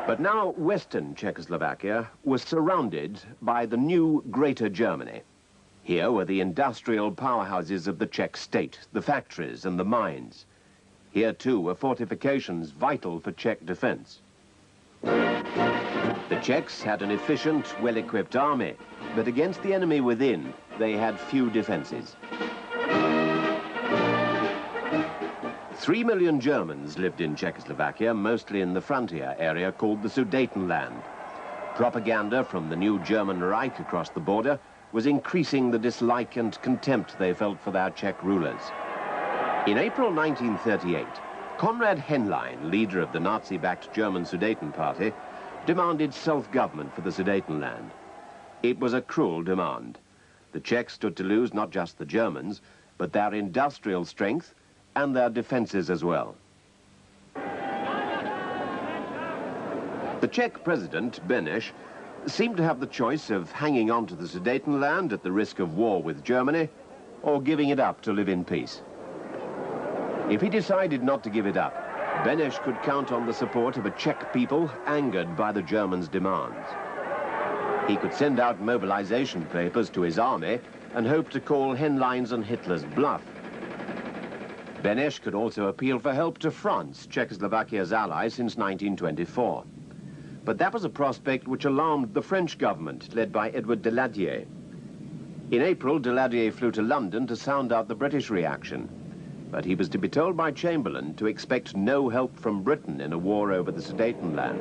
But now Western Czechoslovakia was surrounded by the new Greater Germany. Here were the industrial powerhouses of the Czech state, the factories and the mines. Here too were fortifications vital for Czech defense. The Czechs had an efficient, well-equipped army, but against the enemy within, they had few defenses. 3 million Germans lived in Czechoslovakia, mostly in the frontier area called the Sudetenland. Propaganda from the new German Reich across the border was increasing the dislike and contempt they felt for their Czech rulers. In April 1938, Konrad Henlein, leader of the Nazi-backed German Sudeten Party, demanded self-government for the Sudetenland. It was a cruel demand. The Czechs stood to lose not just the Germans, but their industrial strength and their defenses as well. The Czech president, Beneš, seemed to have the choice of hanging on to the Sudetenland at the risk of war with Germany, or giving it up to live in peace. If he decided not to give it up, Beneš could count on the support of a Czech people angered by the Germans' demands. He could send out mobilization papers to his army and hope to call Henlein's and Hitler's bluff. Beneš could also appeal for help to France, Czechoslovakia's ally since 1924. But that was a prospect which alarmed the French government, led by Edward Daladier. In April, Daladier flew to London to sound out the British reaction. But he was to be told by Chamberlain to expect no help from Britain in a war over the Sudetenland.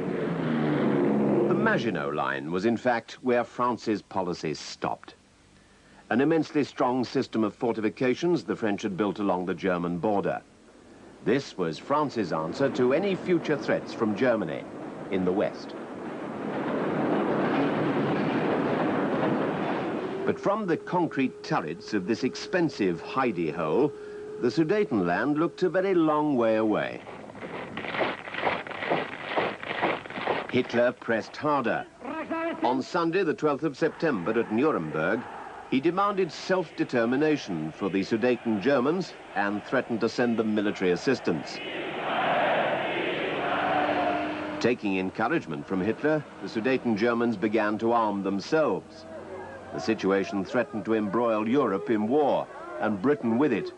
The Maginot Line was in fact where France's policy stopped. An immensely strong system of fortifications the French had built along the German border. This was France's answer to any future threats from Germany in the West. But from the concrete turrets of this expensive hidey-hole, the Sudetenland looked a very long way away. Hitler pressed harder. On Sunday, the 12th of September at Nuremberg, he demanded self-determination for the Sudeten Germans and threatened to send them military assistance. Taking encouragement from Hitler, the Sudeten Germans began to arm themselves. The situation threatened to embroil Europe in war, and Britain with it.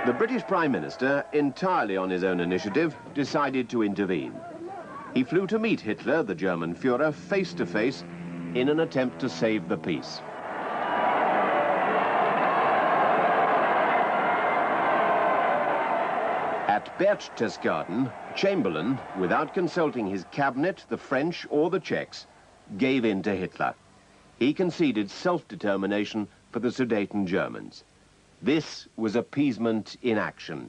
The British Prime Minister, entirely on his own initiative, decided to intervene. He flew to meet Hitler, the German Führer, face to face in an attempt to save the peace. At Berchtesgaden, Chamberlain, without consulting his cabinet, the French or the Czechs, gave in to Hitler. He conceded self-determination for the Sudeten Germans. This was appeasement in action.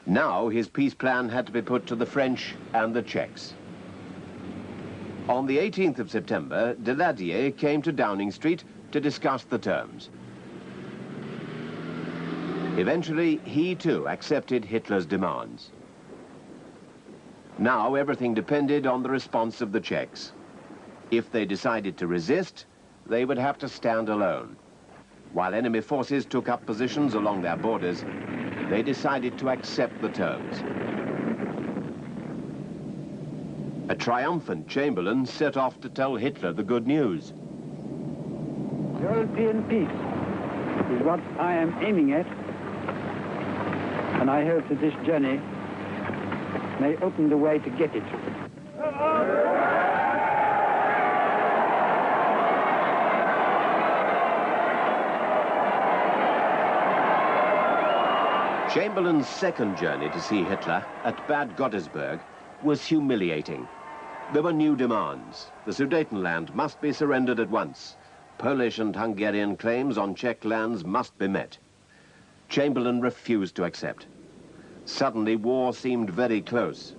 Now his peace plan had to be put to the French and the Czechs. On the 18th of September, Daladier came to Downing Street to discuss the terms. Eventually, he too accepted Hitler's demands. Now everything depended on the response of the Czechs. If they decided to resist, they would have to stand alone. While enemy forces took up positions along their borders, they decided to accept the terms. A triumphant Chamberlain set off to tell Hitler the good news. European peace is what I am aiming at, and I hope that this journey may open the way to get it. Chamberlain's second journey to see Hitler at Bad Godesberg was humiliating. There were new demands. The Sudetenland must be surrendered at once. Polish and Hungarian claims on Czech lands must be met. Chamberlain refused to accept. Suddenly, war seemed very close.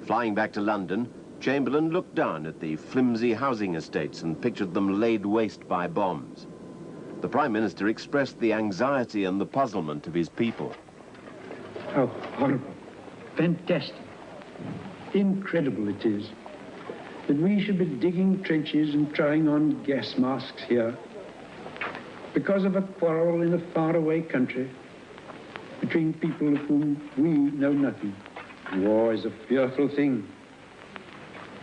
Flying back to London, Chamberlain looked down at the flimsy housing estates and pictured them laid waste by bombs. The Prime Minister expressed the anxiety and the puzzlement of his people. How horrible, fantastic, incredible it is that we should be digging trenches and trying on gas masks here because of a quarrel in a faraway country between people of whom we know nothing. War is a fearful thing,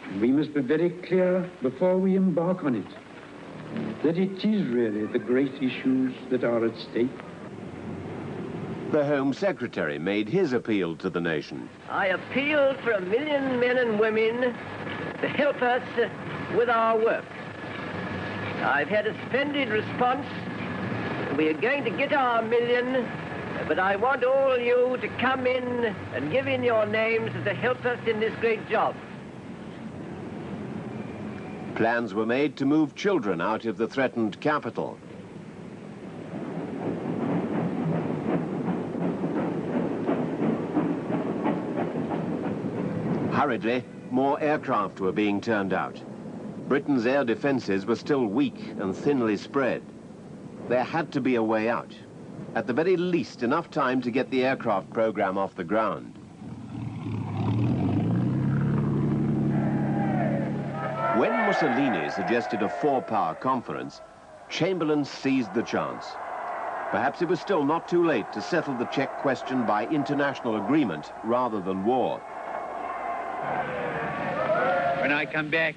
and we must be very clear before we embark on it that it is really the great issues that are at stake. The Home Secretary made his appeal to the nation. I appeal for 1 million men and women to help us with our work. I've had a splendid response. We are going to get our 1 million, but I want all you to come in and give in your names to help us in this great job. Plans were made to move children out of the threatened capital. Hurriedly, more aircraft were being turned out. Britain's air defenses were still weak and thinly spread. There had to be a way out. At the very least, enough time to get the aircraft program off the ground. When Mussolini suggested a 4-power conference, Chamberlain seized the chance. Perhaps it was still not too late to settle the Czech question by international agreement rather than war. When I come back,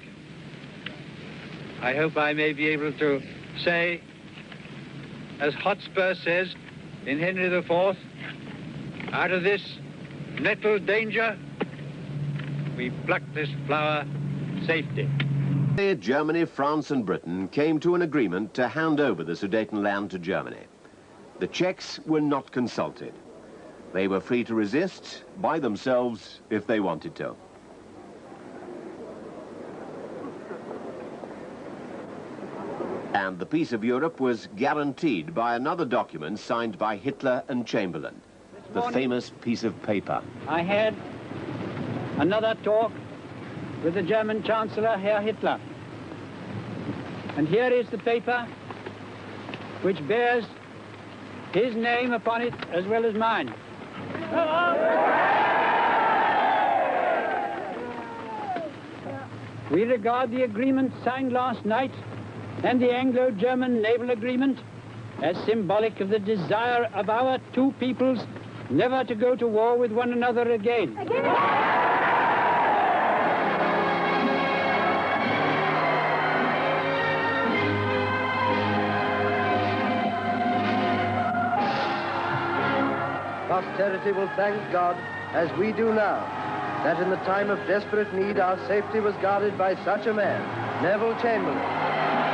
I hope I may be able to say, as Hotspur says in Henry IV, out of this nettle danger, we pluck this flower safety. Germany, France and Britain came to an agreement to hand over the Sudetenland to Germany. The Czechs were not consulted. They were free to resist by themselves if they wanted to. And the peace of Europe was guaranteed by another document signed by Hitler and Chamberlain, the famous piece of paper. I had another talk with the German Chancellor, Herr Hitler. And here is the paper which bears his name upon it as well as mine. We regard the agreement signed last night and the Anglo-German naval agreement as symbolic of the desire of our two peoples never to go to war with one another again. Posterity will thank God, as we do now, that in the time of desperate need our safety was guarded by such a man, Neville Chamberlain.